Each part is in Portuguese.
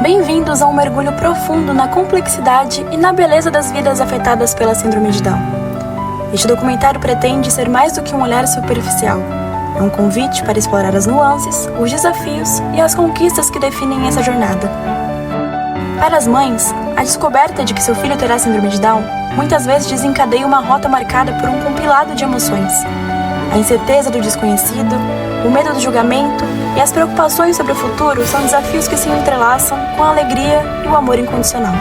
Bem-vindos a um mergulho profundo na complexidade e na beleza das vidas afetadas pela síndrome de Down. Este documentário pretende ser mais do que um olhar superficial. É um convite para explorar as nuances, os desafios e as conquistas que definem essa jornada. Para as mães, a descoberta de que seu filho terá síndrome de Down muitas vezes desencadeia uma rota marcada por um compilado de emoções. A incerteza do desconhecido, o medo do julgamento e as preocupações sobre o futuro são desafios que se entrelaçam com a alegria e o amor incondicional.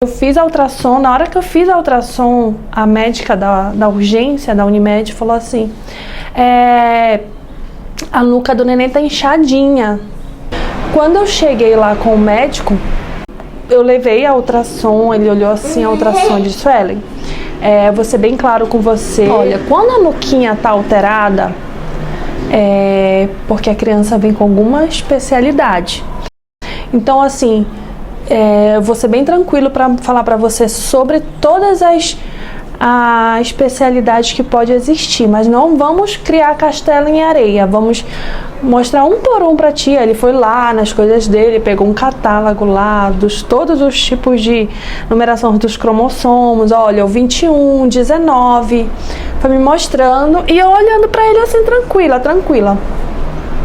Eu fiz a ultrassom, na hora que eu fiz a ultrassom, a médica da urgência, da Unimed, falou assim, a nuca do neném tá inchadinha. Quando eu cheguei lá com o médico, eu levei a ultrassom, ele olhou assim a ultrassom e disse, Ellen, vou ser bem claro com você, olha, quando a nuquinha tá alterada, porque a criança vem com alguma especialidade. Então assim, vou ser bem tranquilo para falar para você sobre todas as especialidades que pode existir, mas não vamos criar castelo em areia, vamos mostrar um por um para ti. Ele foi lá nas coisas dele, pegou um catálogo lá dos todos os tipos de numeração dos cromossomos, olha, o 21, 19, foi me mostrando e eu olhando para ele assim, tranquila.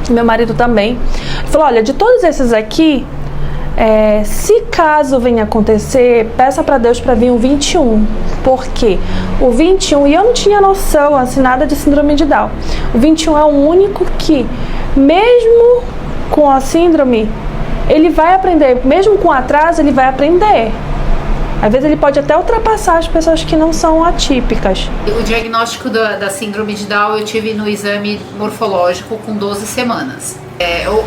Meu marido também. Ele falou, olha, de todos esses aqui, se caso venha acontecer, peça para Deus para vir o 21, porque o 21, e eu não tinha noção assim, nada de síndrome de Down, o 21 é o único que, mesmo com a síndrome, ele vai aprender, mesmo com atraso, ele vai aprender. Às vezes ele pode até ultrapassar as pessoas que não são atípicas. O diagnóstico da síndrome de Down eu tive no exame morfológico com 12 semanas.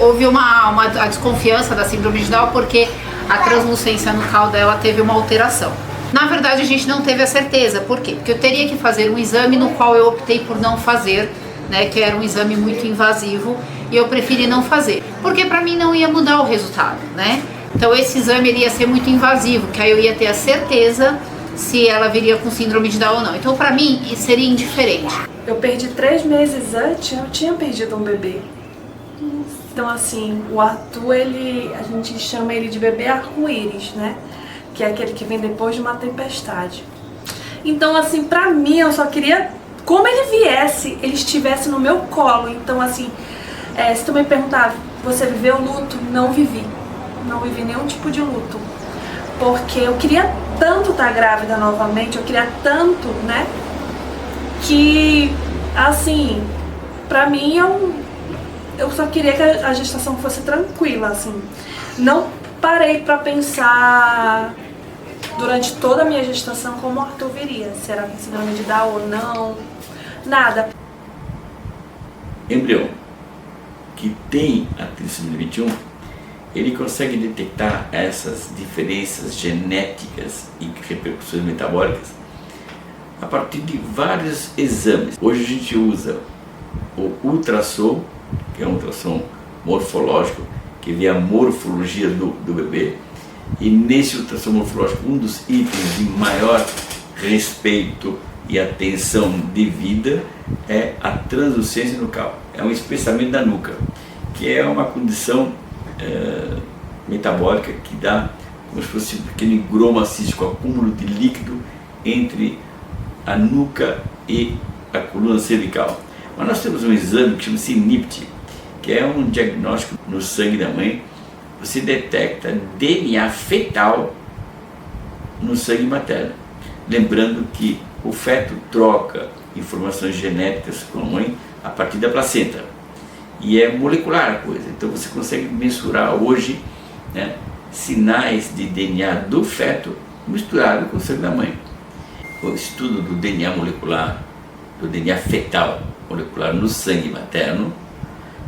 Houve a desconfiança da síndrome de Down porque a translucência nucal dela teve uma alteração. Na verdade a gente não teve a certeza, por quê? Porque eu teria que fazer um exame no qual eu optei por não fazer, né, que era um exame muito invasivo e eu preferi não fazer, porque para mim não ia mudar o resultado, né? Então esse exame ele ia ser muito invasivo, que aí eu ia ter a certeza se ela viria com síndrome de Down ou não. Então para mim isso seria indiferente. Eu perdi 3 meses antes, eu tinha perdido um bebê. Então assim, o Arthur, a gente chama ele de bebê arco-íris, né? Que é aquele que vem depois de uma tempestade. Então assim, pra mim, eu só queria, como ele viesse, ele estivesse no meu colo. Então assim, se tu me perguntar, você viveu luto? Não vivi nenhum tipo de luto. Porque eu queria tanto estar grávida novamente, eu queria tanto, né? Que assim, pra mim eu só queria que a gestação fosse tranquila, assim. Não parei pra pensar durante toda a minha gestação como o Arthur viria, se era com síndrome de Down ou não, nada. Embrião que tem a trissomia 21, ele consegue detectar essas diferenças genéticas e repercussões metabólicas a partir de vários exames. Hoje a gente usa o ultrassom, que é um ultrassom morfológico, que vê a morfologia do bebê, e nesse ultrassom morfológico um dos itens de maior respeito e atenção devida é a translucência nucal, é um espessamento da nuca, que é uma condição metabólica que dá como se fosse um pequeno higroma cístico, acúmulo de líquido entre a nuca e a coluna cervical. Mas nós temos um exame que chama-se NIPT, que é um diagnóstico no sangue da mãe. Você detecta DNA fetal no sangue materno. Lembrando que o feto troca informações genéticas com a mãe a partir da placenta. E é molecular a coisa, então você consegue mensurar hoje, né, sinais de DNA do feto misturado com o sangue da mãe. O estudo do DNA molecular, do DNA fetal molecular no sangue materno,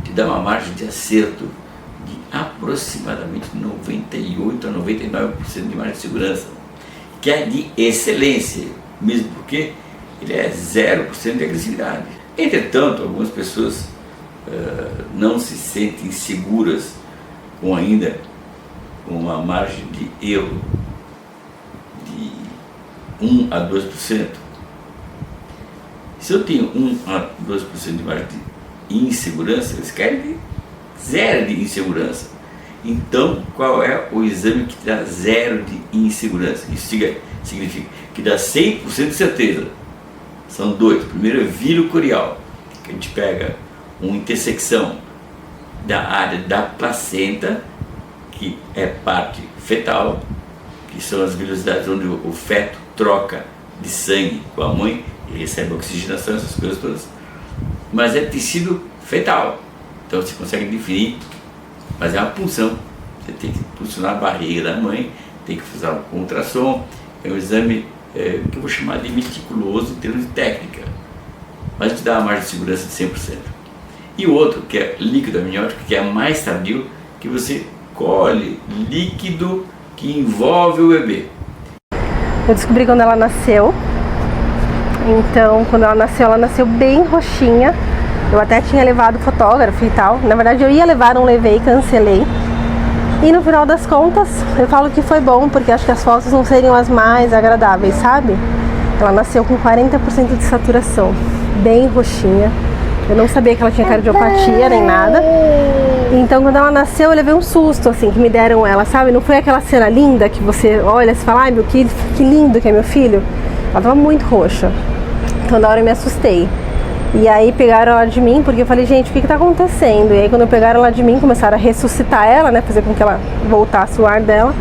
te dá uma margem de acerto de aproximadamente 98 a 99% de margem de segurança, que é de excelência, mesmo porque ele é 0% de agressividade. Entretanto, algumas pessoas não se sentem seguras com ainda uma margem de erro de 1 a 2%, se eu tenho 1 a 2% de margem de insegurança, eles querem 0 de insegurança. Então, qual é o exame que dá 0 de insegurança? Isso significa que dá 100% de certeza. São dois. Primeiro é vírus corial, que a gente pega uma intersecção da área da placenta, que é parte fetal, que são as velocidades onde o feto troca de sangue com a mãe e recebe oxigenação, essas coisas todas. Mas é tecido fetal, então você consegue definir, mas é uma punção. Você tem que pulsionar a barriga da mãe, tem que fazer um ultrassom. É um exame que eu vou chamar de meticuloso em termos de técnica, mas te dá uma margem de segurança de 100%. E o outro, que é líquido amniótico, que é mais tardio, que você colhe líquido que envolve o bebê. Eu descobri quando ela nasceu. Então, quando ela nasceu bem roxinha. Eu até tinha levado fotógrafo e tal. Na verdade, eu ia levar, não levei, cancelei. E no final das contas, eu falo que foi bom, porque acho que as fotos não seriam as mais agradáveis, sabe? Ela nasceu com 40% de saturação, bem roxinha. Eu não sabia que ela tinha cardiopatia nem nada. Então, quando ela nasceu, eu levei um susto, assim, que me deram ela, sabe? Não foi aquela cena linda que você olha e fala, ai, meu, que lindo que é meu filho. Ela tava muito roxa. Então, na hora eu me assustei. E aí pegaram ela de mim, porque eu falei, gente, o que tá acontecendo? E aí quando pegaram ela de mim, começaram a ressuscitar ela, né, fazer com que ela voltasse o ar dela.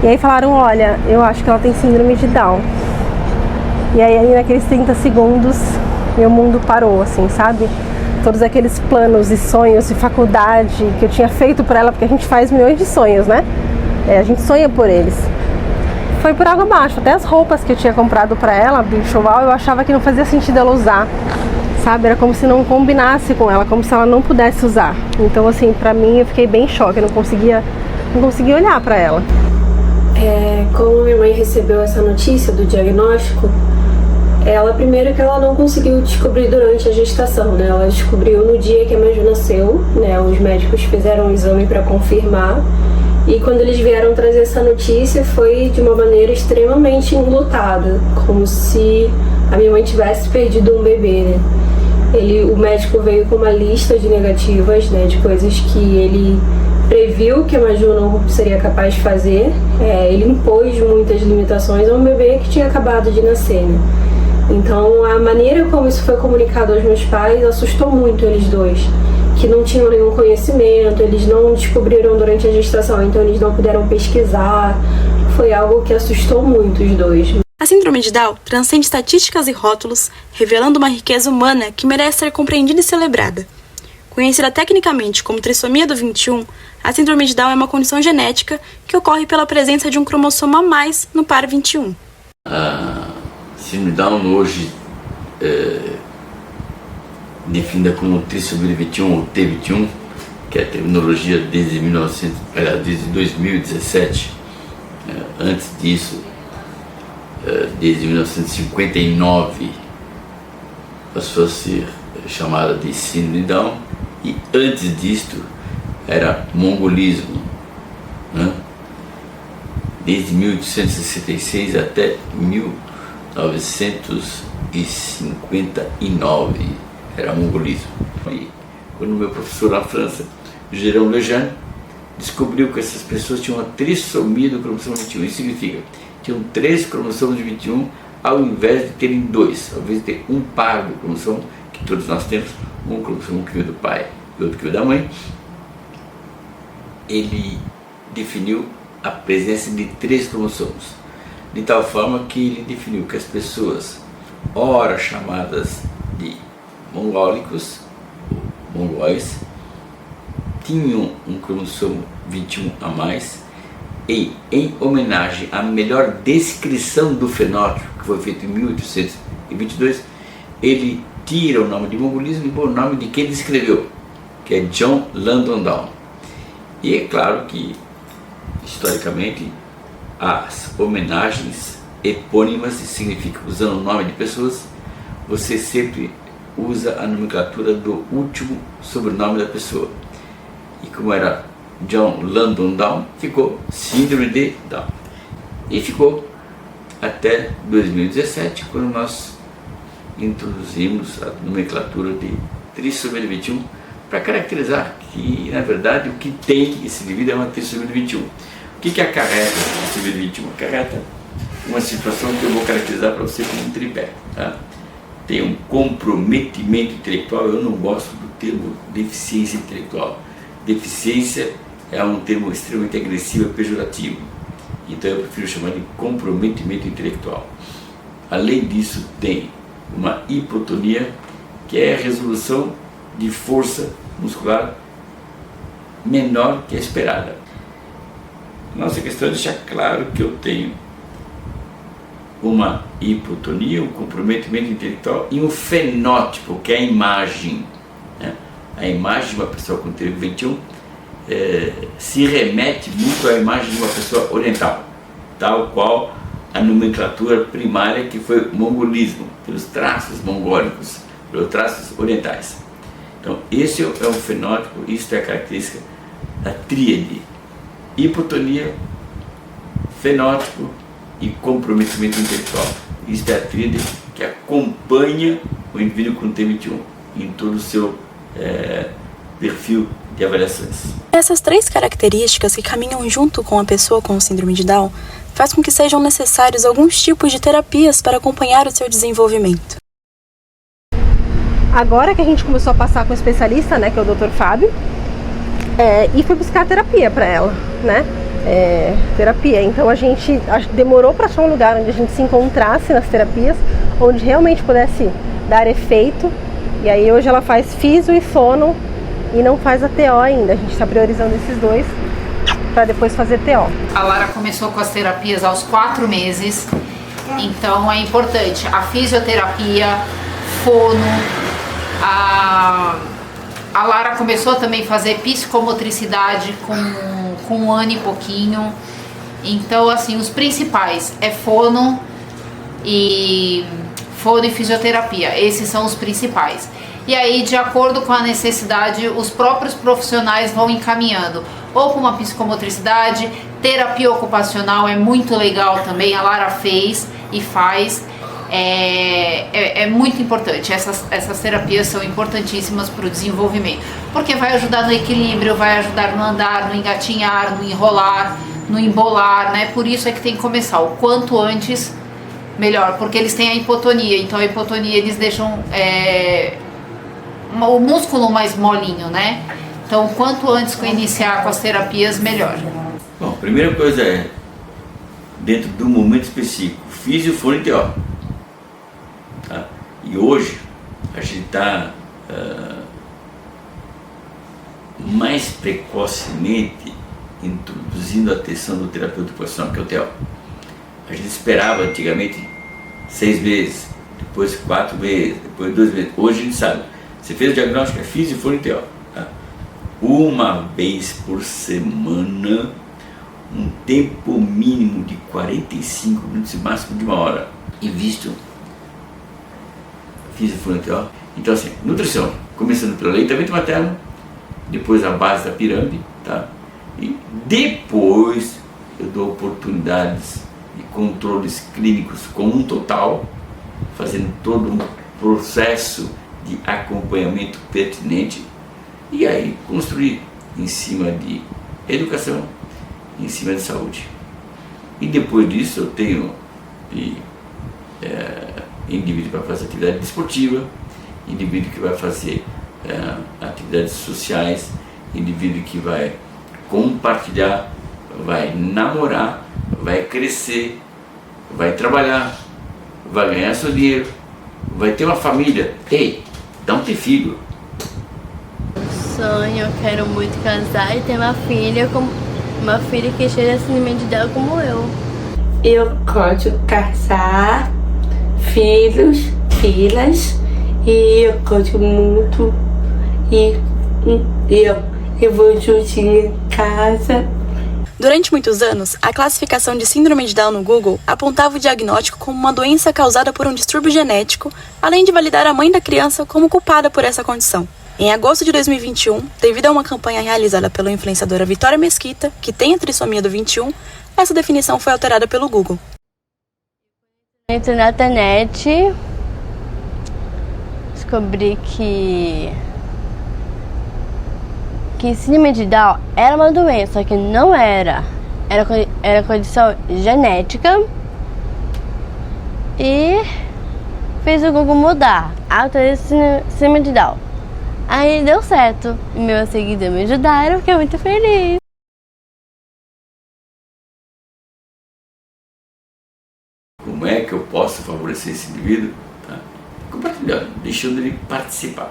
E aí falaram, olha, eu acho que ela tem síndrome de Down. E aí naqueles 30 segundos, meu mundo parou, assim, sabe? Todos aqueles planos e sonhos de faculdade que eu tinha feito pra ela, porque a gente faz milhões de sonhos, né? A gente sonha por eles. Foi por água abaixo. Até as roupas que eu tinha comprado pra ela, do enxoval, eu achava que não fazia sentido ela usar. Sabe, era como se não combinasse com ela, como se ela não pudesse usar. Então, assim, pra mim, eu fiquei bem em choque, eu não conseguia olhar pra ela. Como minha mãe recebeu essa notícia do diagnóstico, primeiro que ela não conseguiu descobrir durante a gestação, né? Ela descobriu no dia que a Maju nasceu, né? Os médicos fizeram um exame pra confirmar. E quando eles vieram trazer essa notícia, foi de uma maneira extremamente enlutada, como se a minha mãe tivesse perdido um bebê, né? O médico veio com uma lista de negativas, né, de coisas que ele previu que a Maju não seria capaz de fazer. Ele impôs muitas limitações a um bebê que tinha acabado de nascer, né? Então, a maneira como isso foi comunicado aos meus pais assustou muito eles dois, que não tinham nenhum conhecimento, eles não descobriram durante a gestação, então eles não puderam pesquisar. Foi algo que assustou muito os dois. A síndrome de Down transcende estatísticas e rótulos, revelando uma riqueza humana que merece ser compreendida e celebrada. Conhecida tecnicamente como trissomia do 21, a síndrome de Down é uma condição genética que ocorre pela presença de um cromossomo a mais no par 21. A síndrome de Down hoje definida como trissomia 21 ou T21, que é a terminologia desde 2017. Antes disso, desde 1959, passou a ser chamada de síndrome de Down, e antes disto era mongolismo, né? Desde 1866 até 1959 era mongolismo. E quando meu professor na França, Jérôme Lejeune, descobriu que essas pessoas tinham uma trissomia do cromossomo 21. Isso significa que tinham 3 cromossomos de 21 ao invés de terem 2, ao invés de ter um par do cromossomo, que todos nós temos, um cromossomo que veio do pai e outro que veio da mãe. Ele definiu a presença de 3 cromossomos, de tal forma que ele definiu que as pessoas, ora chamadas de mongólicos, ou mongóis, tinham um cromossomo 21 a mais, e em homenagem à melhor descrição do fenótipo, que foi feito em 1822, ele tira o nome de mongolismo e põe o nome de quem ele escreveu, que é John Langdon Down. E é claro que, historicamente, as homenagens epônimas, significa usando o nome de pessoas, você sempre usa a nomenclatura do último sobrenome da pessoa. E como era John Langdon Down, ficou síndrome de Down. E ficou até 2017, quando nós introduzimos a nomenclatura de trissomia 21 para caracterizar que, na verdade, o que tem esse indivíduo é uma trissomia 21. O que acarreta essa trissomia 21? Acarreta uma situação que eu vou caracterizar para você como um tripé. Tá? Tem um comprometimento intelectual. Eu não gosto do termo deficiência intelectual. Deficiência é um termo extremamente agressivo e pejorativo. Então eu prefiro chamar de comprometimento intelectual. Além disso, tem uma hipotonia, que é a resolução de força muscular menor que a esperada. Nossa questão é deixar claro que eu tenho uma hipotonia, um comprometimento intelectual e um fenótipo, que é a imagem. Né? A imagem de uma pessoa com trissomia 21 se remete muito à imagem de uma pessoa oriental, tal qual a nomenclatura primária, que foi o mongolismo, pelos traços mongólicos, pelos traços orientais. Então, esse é um fenótipo, isso é a característica da tríade: hipotonia, fenótipo e comprometimento intelectual. Isso é a tríade que acompanha o indivíduo com T21 em todo o seu perfil de avaliações. Essas três características que caminham junto com a pessoa com síndrome de Down faz com que sejam necessários alguns tipos de terapias para acompanhar o seu desenvolvimento. Agora que a gente começou a passar com o especialista, né, que é o Dr. Fábio, e fui buscar terapia para ela, né? Terapia. Então a gente demorou para achar um lugar onde a gente se encontrasse nas terapias, onde realmente pudesse dar efeito. E aí hoje ela faz fisio e fono e não faz a TO ainda. A gente está priorizando esses dois para depois fazer TO. A Lara começou com as terapias aos 4 meses, então é importante a fisioterapia, fono. A Lara começou também a fazer psicomotricidade com 1 ano e pouquinho. Então, assim, os principais é fono e fisioterapia. Esses são os principais. E aí, de acordo com a necessidade, os próprios profissionais vão encaminhando ou para uma psicomotricidade. Terapia ocupacional é muito legal também, a Lara fez e faz. É muito importante. Essas terapias são importantíssimas para o desenvolvimento, porque vai ajudar no equilíbrio, vai ajudar no andar, no engatinhar, no enrolar, no embolar, né? Por isso é que tem que começar o quanto antes melhor, porque eles têm a hipotonia. Então a hipotonia eles deixam o músculo mais molinho, né? Então quanto antes iniciar com as terapias, melhor. Bom, a primeira coisa é, dentro do momento específico, fisio, fono e TO. Tá? E hoje a gente está mais precocemente introduzindo a atenção do terapeuta ocupacional, que é o TO. A gente esperava antigamente 6 meses, depois 4 meses, depois 2 meses. Hoje a gente sabe, você fez o diagnóstico, é fisio, fono e TO. Tá? Uma vez por semana, um tempo mínimo de 45 minutos e máximo de 1 hora. E visto fisio, fono e TO. Então assim, nutrição, começando pelo aleitamento materno, depois a base da pirâmide, tá? E depois eu dou oportunidades de controles clínicos como um total, fazendo todo um processo de acompanhamento pertinente, e aí construir em cima de educação, em cima de saúde. E depois disso eu tenho indivíduo que vai fazer atividade desportiva, indivíduo que vai fazer atividades sociais, indivíduo que vai compartilhar, vai namorar, vai crescer, vai trabalhar, vai ganhar seu dinheiro, vai ter uma família. Ei, não ter filho. Sonho, eu quero muito casar e ter uma filha que cheira síndrome de Down como eu. Eu gosto de casar, filhos, filhas, e eu gosto muito, e eu vou juntinho em casa. Durante muitos anos, a classificação de síndrome de Down no Google apontava o diagnóstico como uma doença causada por um distúrbio genético, além de validar a mãe da criança como culpada por essa condição. Em agosto de 2021, devido a uma campanha realizada pela influenciadora Vitória Mesquita, que tem a trissomia do 21, essa definição foi alterada pelo Google. Entrei na internet, descobri que síndrome de Down era uma doença, só que não era. Era condição genética. E fiz o Google mudar. Síndrome de Down. Aí deu certo. Meus seguidores me ajudaram, fiquei muito feliz. Como é que eu posso favorecer esse indivíduo? Tá? Compartilhando, deixando ele participar.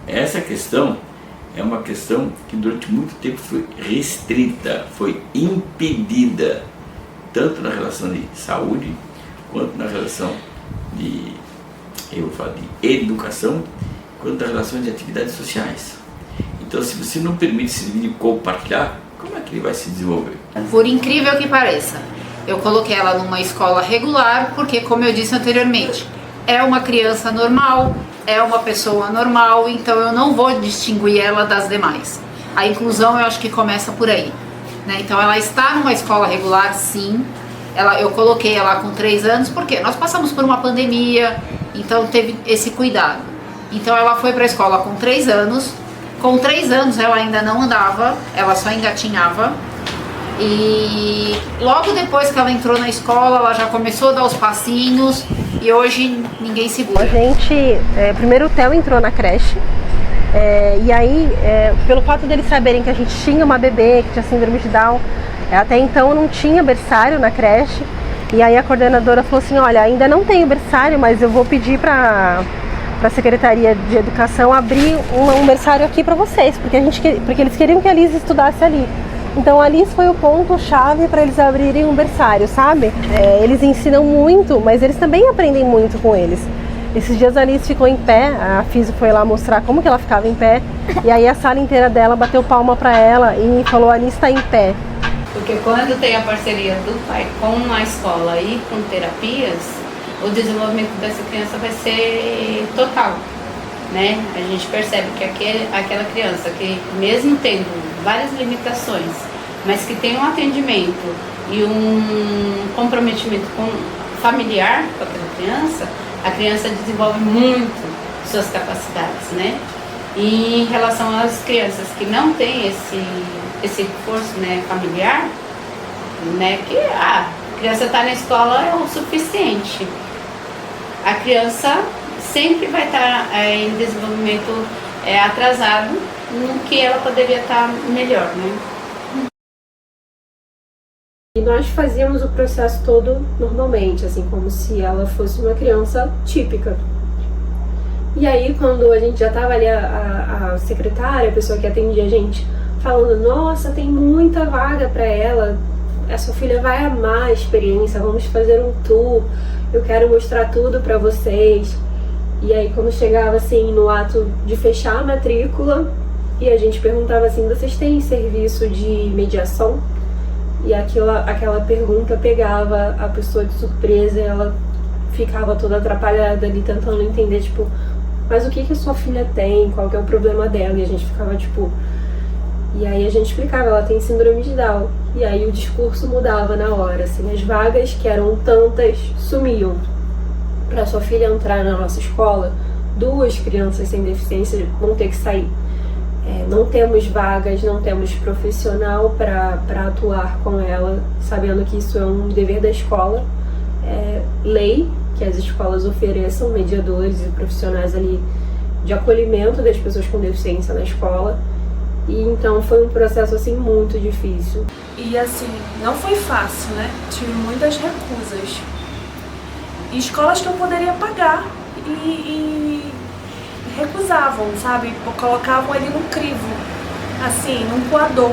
Essa questão é uma questão que durante muito tempo foi restrita, foi impedida, tanto na relação de saúde, quanto na relação de educação, quanto na relação de atividades sociais. Então, se você não permite esse indivíduo compartilhar, como é que ele vai se desenvolver? Por incrível que pareça, eu coloquei ela numa escola regular porque, como eu disse anteriormente, é uma criança normal, é uma pessoa normal, então eu não vou distinguir ela das demais. A inclusão eu acho que começa por aí, né? Então ela está numa escola regular, sim. Eu coloquei ela com 3 anos, porque nós passamos por uma pandemia, então teve esse cuidado. Então ela foi para a escola com 3 anos. Com 3 anos ela ainda não andava, ela só engatinhava. E logo depois que ela entrou na escola, ela já começou a dar os passinhos e hoje ninguém segura. A gente, primeiro o Theo entrou na creche, e aí, pelo fato deles saberem que a gente tinha uma bebê que tinha síndrome de Down, até então não tinha berçário na creche, e aí a coordenadora falou assim, olha, ainda não tenho berçário, mas eu vou pedir para a Secretaria de Educação abrir um berçário aqui para vocês, porque eles queriam que a Liz estudasse ali. Então a Liz foi o ponto-chave para eles abrirem um berçário, sabe? Eles ensinam muito, mas eles também aprendem muito com eles. Esses dias a Liz ficou em pé, a Físio foi lá mostrar como que ela ficava em pé, e aí a sala inteira dela bateu palma para ela e falou, a Liz está em pé. Porque quando tem a parceria do pai com a escola e com terapias, o desenvolvimento dessa criança vai ser total, né? A gente percebe que aquela criança que, mesmo tendo várias limitações, mas que tem um atendimento e um comprometimento familiar com aquela criança, a criança desenvolve muito suas capacidades, né? E em relação às crianças que não têm esse reforço, né, familiar, né, que a criança está na escola é o suficiente. A criança sempre vai estar em desenvolvimento atrasado no que ela poderia estar melhor, né? E nós fazíamos o processo todo normalmente, assim, como se ela fosse uma criança típica. E aí, quando a gente já estava ali, a secretária, a pessoa que atendia a gente, falando, nossa, tem muita vaga para ela, a sua filha vai amar a experiência, vamos fazer um tour, eu quero mostrar tudo para vocês. E aí, quando chegava assim no ato de fechar a matrícula, e a gente perguntava assim, vocês têm serviço de mediação? E aquela pergunta pegava a pessoa de surpresa, e ela ficava toda atrapalhada ali, tentando entender, tipo, mas o que a sua filha tem, qual que é o problema dela? E a gente ficava, tipo... E aí a gente explicava, ela tem síndrome de Down. E aí o discurso mudava na hora, assim, as vagas, que eram tantas, sumiam. Para sua filha entrar na nossa escola, 2 crianças sem deficiência vão ter que sair. Não temos vagas, não temos profissional para atuar com ela, sabendo que isso é um dever da escola. Lei que as escolas ofereçam mediadores e profissionais ali de acolhimento das pessoas com deficiência na escola. E então foi um processo assim muito difícil. E assim, não foi fácil, né? Tive muitas recusas. E escolas que eu poderia pagar e recusavam, sabe? Colocavam ele no crivo, assim, num coador.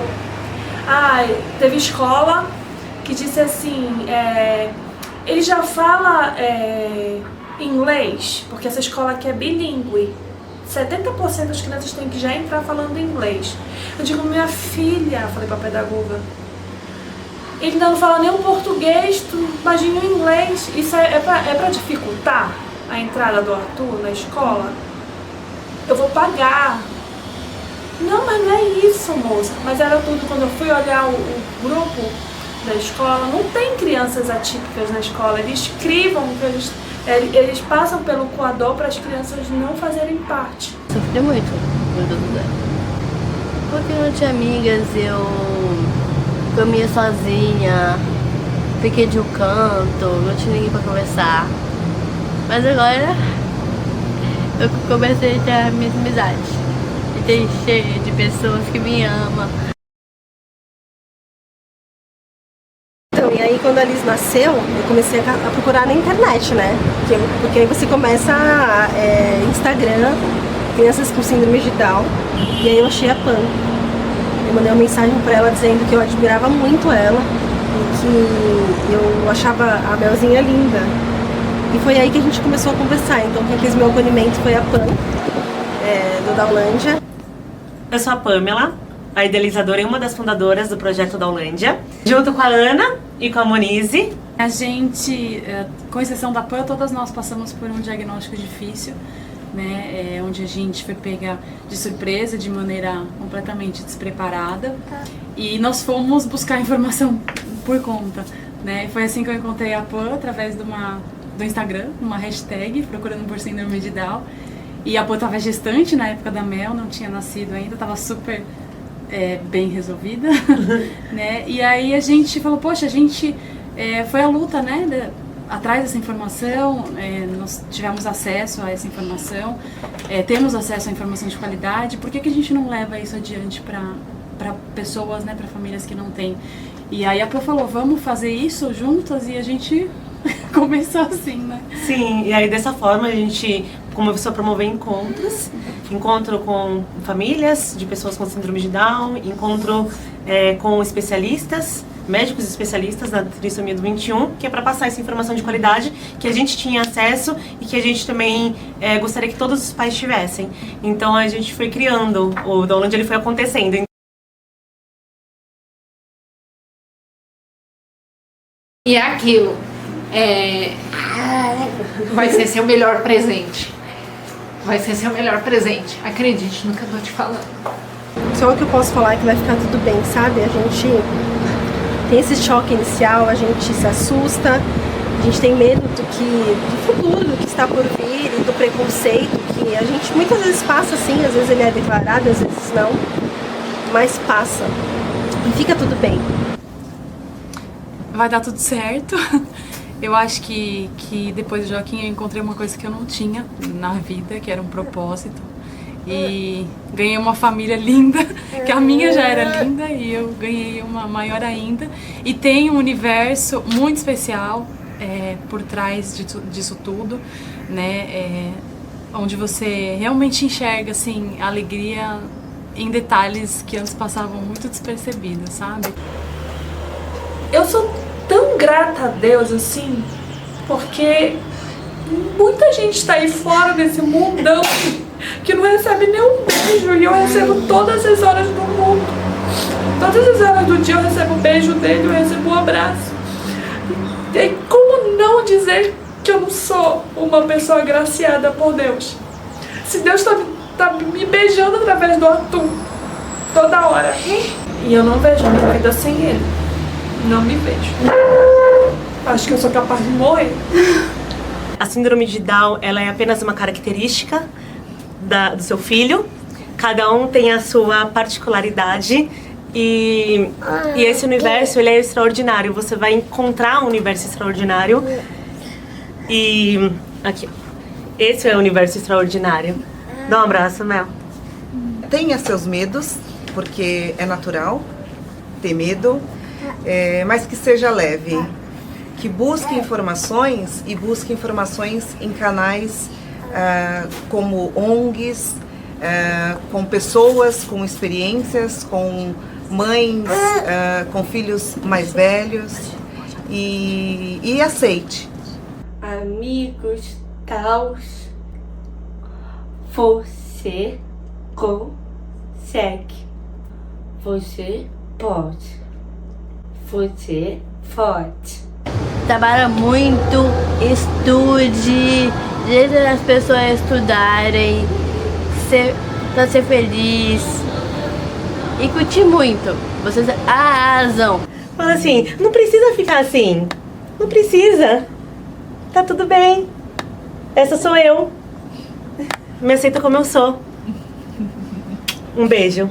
Teve escola que disse assim, ele já fala inglês, porque essa escola aqui é bilíngue. 70% das crianças têm que já entrar falando inglês. Eu digo, minha filha, falei pra pedagoga, ele ainda não fala nem o português, tu imagina o inglês. Isso é pra dificultar a entrada do Arthur na escola? Eu vou pagar. Não, mas não é isso, moça. Mas era tudo, quando eu fui olhar o grupo da escola, não tem crianças atípicas na escola. Eles crivam, eles passam pelo coador para as crianças não fazerem parte. Sofri muito quando eu estudei. Porque eu não tinha amigas, eu comia sozinha, fiquei de um canto, não tinha ninguém pra conversar. Mas agora eu comecei a ter minhas amizades. E tem cheio de pessoas que me amam. Então, e aí quando a Liz nasceu, eu comecei a procurar na internet, né? Porque aí você começa Instagram, crianças com síndrome de Down, e aí eu achei a Pan. Eu mandei uma mensagem pra ela dizendo que eu admirava muito ela e que eu achava a Melzinha linda. E foi aí que a gente começou a conversar. Então quem fez meu acolhimento foi a Pan, do Daulândia. Eu sou a Pamela, a idealizadora e uma das fundadoras do projeto Daulândia, junto com a Ana e com a Monize. A gente, com exceção da Pan, todas nós passamos por um diagnóstico difícil, né, onde a gente foi pega de surpresa, de maneira completamente despreparada, e nós fomos buscar informação por conta, né. Foi assim que eu encontrei a Pan, através do Instagram, uma hashtag, procurando por síndrome de Down, e a Pan estava gestante na época da Mel, não tinha nascido ainda, estava super bem resolvida, né, e aí a gente falou, poxa, a gente foi a luta, né, atrás dessa informação, nós tivemos acesso a essa informação, temos acesso à informação de qualidade, por que a gente não leva isso adiante para pessoas, né, para famílias que não têm? E aí a Pô falou, vamos fazer isso juntas, e a gente começou assim, né? Sim, e aí dessa forma a gente começou a promover encontro com famílias de pessoas com síndrome de Down, encontro com especialistas, médicos especialistas na trissomia do 21, que é para passar essa informação de qualidade que a gente tinha acesso e que a gente também gostaria que todos os pais tivessem. Então a gente foi criando, o Daulândia ele foi acontecendo. E é aquilo, vai ser seu melhor presente. Vai ser seu melhor presente. Acredite no que eu tô te falando. Só o que eu posso falar é que vai ficar tudo bem, sabe? A gente tem esse choque inicial, a gente se assusta, a gente tem medo do futuro, do que está por vir e do preconceito que a gente muitas vezes passa assim, às vezes ele é declarado, às vezes não, mas passa e fica tudo bem. Vai dar tudo certo. Eu acho que depois do Joaquim eu encontrei uma coisa que eu não tinha na vida, que era um propósito. E ganhei uma família linda, que a minha já era linda e eu ganhei uma maior ainda. E tem um universo muito especial por trás disso tudo, né? Onde você realmente enxerga assim, a alegria em detalhes que antes passavam muito despercebidos, sabe? Eu sou tão grata a Deus, assim, porque muita gente está aí fora desse mundão que não recebe nenhum beijo, e eu recebo todas as horas do mundo. Todas as horas do dia eu recebo o beijo dele, eu recebo um abraço. E aí, como não dizer que eu não sou uma pessoa agraciada por Deus? Se Deus tá me beijando através do Arthur toda hora, e eu não vejo a minha vida sem ele. Não me vejo. Acho que eu sou capaz de morrer. A síndrome de Down, ela é apenas uma característica do seu filho. Cada um tem a sua particularidade e esse universo, ele é extraordinário. Você vai encontrar um universo extraordinário. E aqui, esse é o universo extraordinário. Dá um abraço, Mel. Tenha seus medos, porque é natural ter medo. Mas que seja leve, que busque informações e busque informações em canais como ONGs, com pessoas com experiências, com mães, com filhos mais velhos e aceite. Amigos, taus, você consegue, você pode. Você forte. Trabalha muito, estude, deixa as pessoas estudarem, pra ser feliz e curtir muito. Vocês arrasam. Fala assim, não precisa ficar assim. Não precisa. Tá tudo bem. Essa sou eu. Me aceita como eu sou. Um beijo.